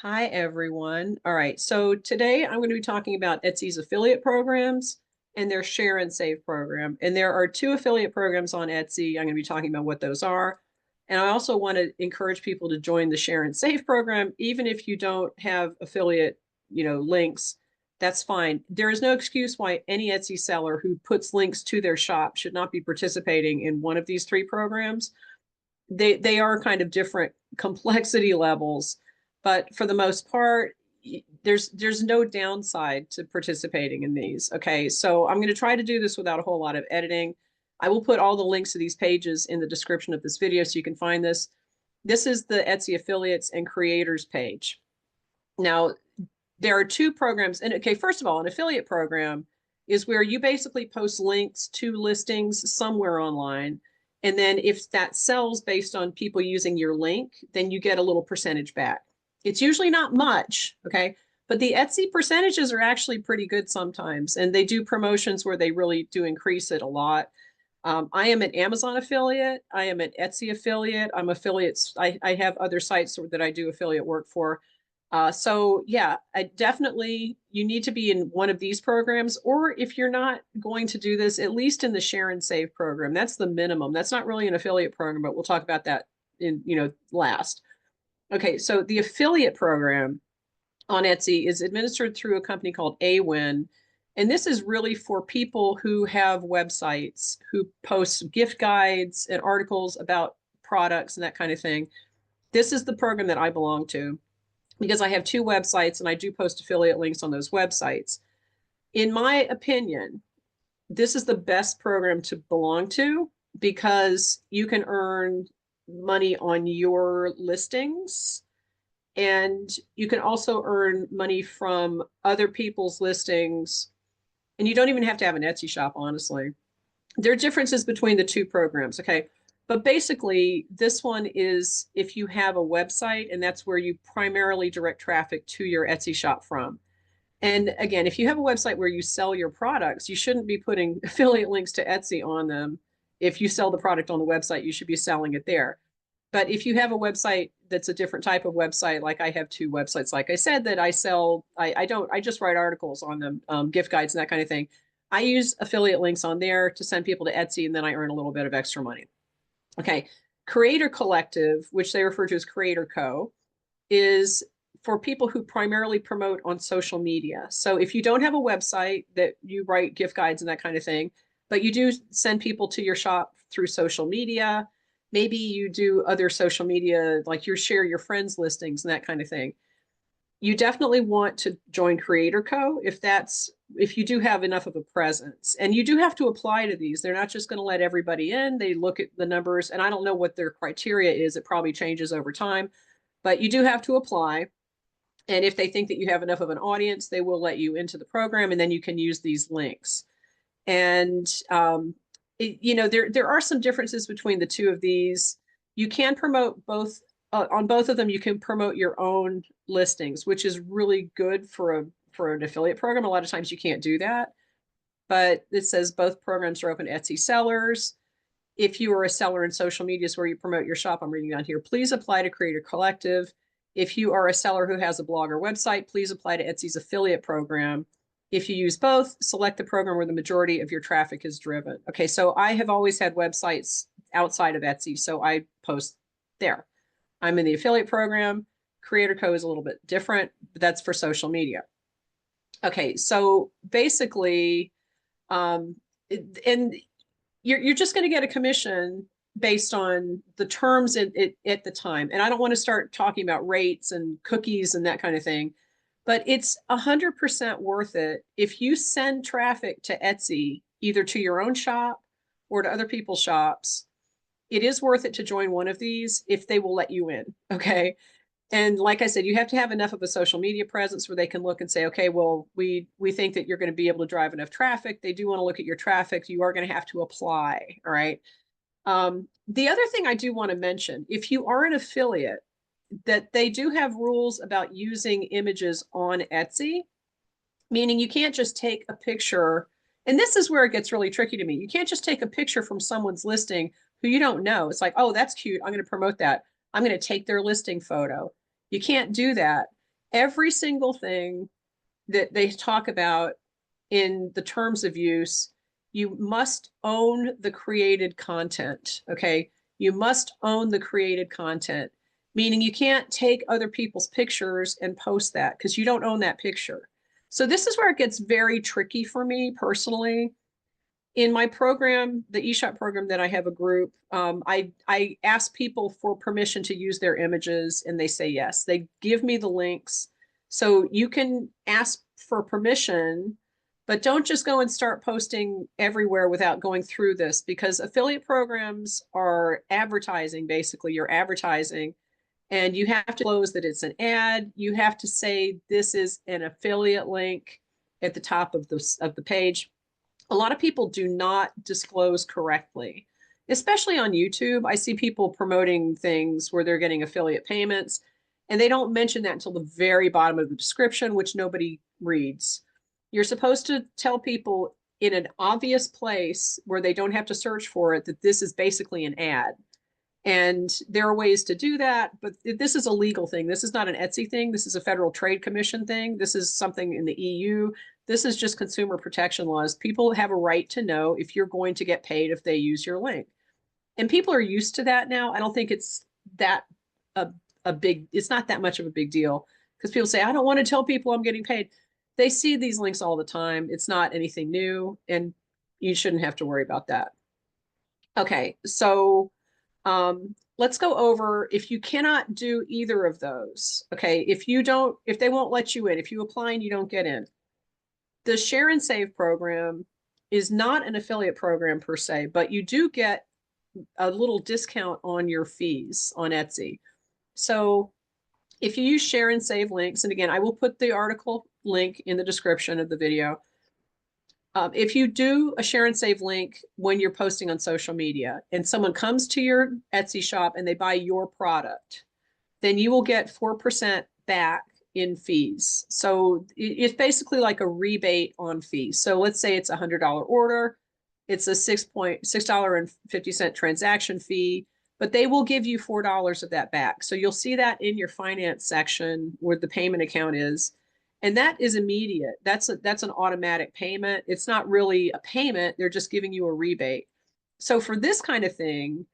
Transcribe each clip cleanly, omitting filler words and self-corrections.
Hi, everyone. All right, so today I'm going to be talking about Etsy's affiliate programs and their share and save program. And there are two affiliate programs on Etsy. I'm going to be talking about what those are. And I also want to encourage people to join the share and save program, even if you don't have affiliate, links. That's fine. There is no excuse why any Etsy seller who puts links to their shop should not be participating in one of these three programs. They are kind of different complexity levels, but for the most part, there's no downside to participating in these. Okay, so I'm going to try to do this without a whole lot of editing. I will put all the links to these pages in the description of this video so you can find this. This is the Etsy affiliates and creators page. Now, there are two programs. And okay, first of all, an affiliate program is where you basically post links to listings somewhere online. And then if that sells based on people using your link, then you get a little percentage back. It's usually not much, okay? But the Etsy percentages are actually pretty good sometimes. And they do promotions where they really do increase it a lot. I am an Amazon affiliate. I am an Etsy affiliate. I'm affiliates. I have other sites that I do affiliate work for. So yeah, you need to be in one of these programs, or if you're not going to do this, at least in the share and save program. That's the minimum. That's not really an affiliate program, but we'll talk about that in, last. Okay, so the affiliate program on Etsy is administered through a company called Awin. And this is really for people who have websites, who post gift guides and articles about products and that kind of thing. This is the program that I belong to because I have two websites and I do post affiliate links on those websites. In my opinion, this is the best program to belong to because you can earn money on your listings and you can also earn money from other people's listings. And you don't even have to have an Etsy shop, honestly. There are differences between the two programs, okay? But basically, this one is if you have a website, and that's where you primarily direct traffic to your Etsy shop from. And again, if you have a website where you sell your products, you shouldn't be putting affiliate links to Etsy on them. If you sell the product on the website, you should be selling it there. But if you have a website that's a different type of website, like I have two websites, like I said, that I sell, I just write articles on them, gift guides and that kind of thing. I use affiliate links on there to send people to Etsy, and then I earn a little bit of extra money. Okay. Creator Collective, which they refer to as Creator Co., is for people who primarily promote on social media. So if you don't have a website that you write gift guides and that kind of thing, but you do send people to your shop through social media, maybe you do other social media, like you share your friends' listings and that kind of thing. You definitely want to join Creator Co. if you do have enough of a presence. And you do have to apply to these. They're not just going to let everybody in. They look at the numbers, and I don't know what their criteria is. It probably changes over time, but you do have to apply. And if they think that you have enough of an audience, they will let you into the program, and then you can use these links. And there are some differences between the two of these. You can promote both on both of them. You can promote your own listings, which is really good for an affiliate program. A lot of times you can't do that, but it says both programs are open to Etsy sellers. If you are a seller in social medias where you promote your shop, I'm reading down here, please apply to Creator Collective. If you are a seller who has a blog or website, please apply to Etsy's affiliate program. If you use both, select the program where the majority of your traffic is driven. Okay, so I have always had websites outside of Etsy, so I post there. I'm in the affiliate program. Creator Co is a little bit different, but that's for social media. Okay, so basically, and you're just going to get a commission based on the terms at the time. And I don't want to start talking about rates and cookies and that kind of thing, but it's 100% worth it if you send traffic to Etsy, either to your own shop or to other people's shops. It is worth it to join one of these if they will let you in. Okay. And like I said, you have to have enough of a social media presence where they can look and say, okay, well, we think that you're going to be able to drive enough traffic. They do want to look at your traffic. You are going to have to apply. All right. The other thing I do want to mention, if you are an affiliate, that they do have rules about using images on Etsy, meaning you can't just take a picture. And this is where it gets really tricky to me. You can't just take a picture from someone's listing who you don't know. It's like, oh, that's cute. I'm going to promote that. I'm going to take their listing photo. You can't do that. Every single thing that they talk about in the terms of use, you must own the created content. Okay. You must own the created content, meaning you can't take other people's pictures and post that because you don't own that picture. So this is where it gets very tricky for me personally. In my program, the eShop program that I have a group, I ask people for permission to use their images and they say yes. They give me the links. So you can ask for permission, but don't just go and start posting everywhere without going through this, because affiliate programs are advertising. Basically, you're advertising and you have to disclose that it's an ad. You have to say this is an affiliate link at the top of the page. A lot of people do not disclose correctly, especially on YouTube. I see people promoting things where they're getting affiliate payments and they don't mention that until the very bottom of the description, which nobody reads. You're supposed to tell people in an obvious place where they don't have to search for it that this is basically an ad. And there are ways to do that, but this is a legal thing. This is not an Etsy thing. This is a Federal Trade Commission thing. This is something in the EU. This is just consumer protection laws. People have a right to know if you're going to get paid if they use your link. And people are used to that now. I don't think it's that a big, it's not that much of a big deal, because people say, I don't want to tell people I'm getting paid. They see these links all the time. It's not anything new, and you shouldn't have to worry about that. Okay, so let's go over if you cannot do either of those. Okay, if they won't let you in, if you apply and you don't get in, the Share and Save program is not an affiliate program per se, but you do get a little discount on your fees on Etsy. So if you use Share and Save links, and again, I will put the article link in the description of the video. If you do a Share and Save link when you're posting on social media and someone comes to your Etsy shop and they buy your product, then you will get 4% back in fees. So it's basically like a rebate on fees. So let's say it's a $100 order. It's a $6.50 transaction fee, but they will give you $4 of that back. So you'll see that in your finance section where the payment account is. And that is immediate. That's an automatic payment. It's not really a payment. They're just giving you a rebate. So for this kind of thing,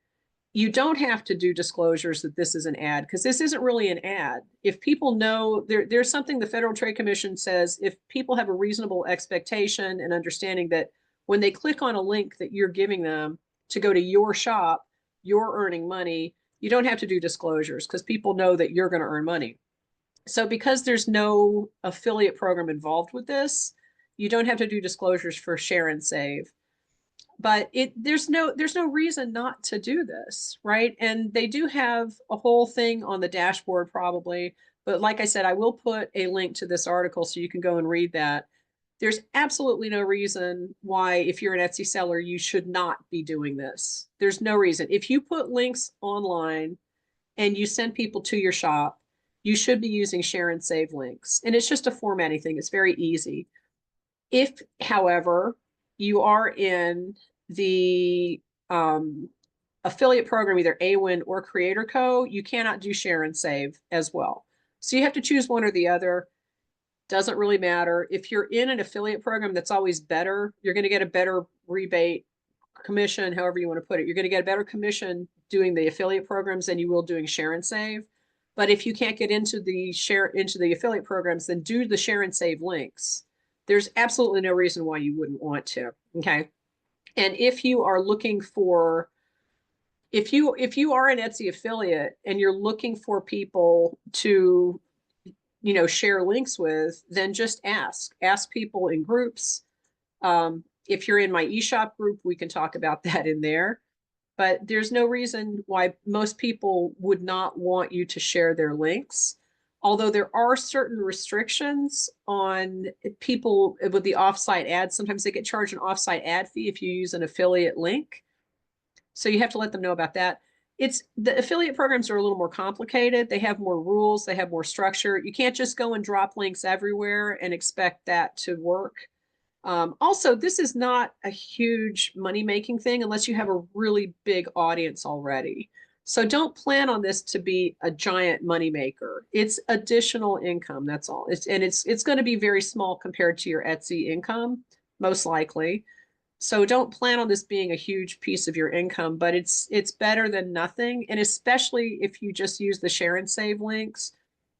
you don't have to do disclosures that this is an ad, because this isn't really an ad. If people know, there's something the Federal Trade Commission says, if people have a reasonable expectation and understanding that when they click on a link that you're giving them to go to your shop, you're earning money, you don't have to do disclosures because people know that you're going to earn money. So because there's no affiliate program involved with this, you don't have to do disclosures for Share and Save. But there's no reason not to do this, right? And they do have a whole thing on the dashboard probably, but like I said, I will put a link to this article so you can go and read that. There's absolutely no reason why, if you're an Etsy seller, you should not be doing this. There's no reason. If you put links online and you send people to your shop, you should be using Share and Save links. And it's just a formatting thing. It's very easy. If, however, you are in the affiliate program, either AWIN or Creator Co., you cannot do Share and Save as well. So you have to choose one or the other. Doesn't really matter. If you're in an affiliate program, that's always better. You're going to get a better rebate, commission, however you want to put it. You're going to get a better commission doing the affiliate programs than you will doing Share and Save. But if you can't get into the affiliate programs, then do the Share and Save links. There's absolutely no reason why you wouldn't want to. Okay. And if you are looking for, if you are an Etsy affiliate and you're looking for people to, share links with, then just ask people in groups. If you're in my eShop group, we can talk about that in there. But there's no reason why most people would not want you to share their links. Although there are certain restrictions on people with the offsite ads. Sometimes they get charged an offsite ad fee if you use an affiliate link. So you have to let them know about that. The affiliate programs are a little more complicated. They have more rules. They have more structure. You can't just go and drop links everywhere and expect that to work. Also, this is not a huge money-making thing unless you have a really big audience already. So don't plan on this to be a giant moneymaker. It's additional income, that's all. It's going to be very small compared to your Etsy income, most likely. So don't plan on this being a huge piece of your income, but it's better than nothing. And especially if you just use the share and save links.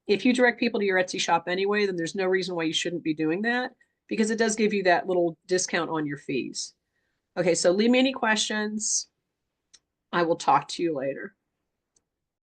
If you direct people to your Etsy shop anyway, then there's no reason why you shouldn't be doing that, because it does give you that little discount on your fees. Okay, so leave me any questions. I will talk to you later.